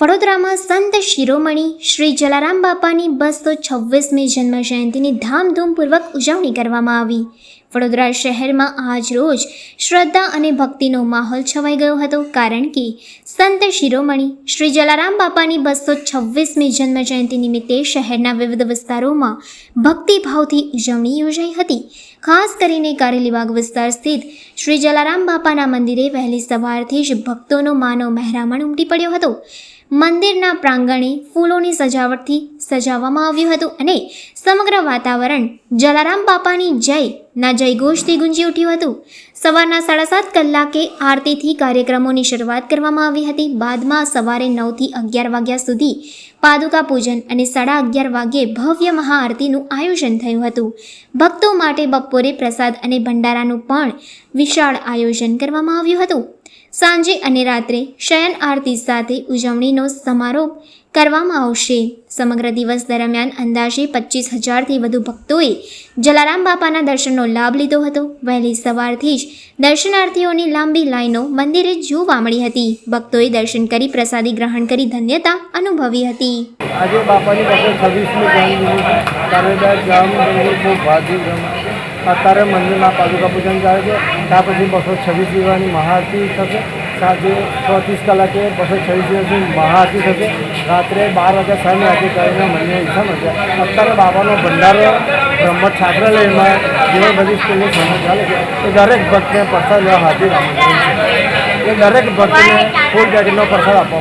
વડોદરામાં સંત શિરોમણી શ્રી જલારામ બાપાની 226મી જન્મ જયંતિની ધામધૂમપૂર્વક ઉજવણી કરવામાં આવી. વડોદરા શહેરમાં આજ રોજ શ્રદ્ધા અને ભક્તિનો માહોલ છવાઈ ગયો હતો, કારણ કે સંત શિરોમણી શ્રી જલારામ બાપાની 226મી જન્મ જયંતિ નિમિત્તે શહેરના વિવિધ વિસ્તારોમાં ભક્તિભાવથી ઉજવણી યોજાઈ હતી. ખાસ કરીને કારેલીબાગ વિસ્તાર સ્થિત શ્રી જલારામ બાપાના મંદિરે વહેલી સવારથી જ ભક્તોનો માનવ મહેરામણ ઉમટી પડ્યો હતો. મંદિરના પ્રાંગણે ફૂલોની સજાવટથી સજાવવામાં આવ્યું હતું અને સમગ્ર વાતાવરણ જલારામ બાપાની જયના જયઘોષથી ગુંજી ઉઠ્યું હતું. સવારના 7:30 કલાકે આરતીથી કાર્યક્રમોની શરૂઆત કરવામાં આવી હતી. બાદમાં સવારે 9 થી 11 વાગ્યા સુધી પાદુકા પૂજન અને 11:30 વાગ્યે ભવ્ય મહાઆરતીનું આયોજન થયું હતું. ભક્તો માટે બપોરે પ્રસાદ અને ભંડારાનું પણ વિશાળ આયોજન કરવામાં આવ્યું હતું. સાંજે અને રાત્રે શયન આરતી સાથે ઉજવણીનો સમારોહ કરવામાં આવશે. સમગ્ર દિવસ દરમિયાન અંદાજે 25,000થી વધુ ભક્તોએ જલારામ બાપાના દર્શનનો લાભ લીધો હતો. વહેલી સવારથી જ દર્શનાર્થીઓની લાંબી લાઈનો મંદિરે જોવા મળી હતી. ભક્તોએ દર્શન કરી પ્રસાદી ગ્રહણ કરી ધન્યતા અનુભવી હતી. આજે બાપાની 226મી જન્મદિવસ અત્યારે મંદિરમાં પાદુકા પૂજન ચાલે છે. ત્યાર પછી 226 દિવસની મહાઆરતી થશે. સાંજે 6:30 કલાકે 226 દિવસની મહાઆરતી થશે. રાત્રે 12 વાગ્યા સાંજે આરતી કરીને મંદિરની ઈચ્છા મળશે. અત્યારે બાબાનો ભંડારો બ્રહ્મ છાત્રાલયમાં જે બધી સ્કૂલની સમય ચાલે છે એ દરેક ભક્તને પ્રસાદ લેવા હાજર આમંત્રણ છે. એ દરેક ભક્તને ફૂલ પેકેટનો પ્રસાદ આપવામાં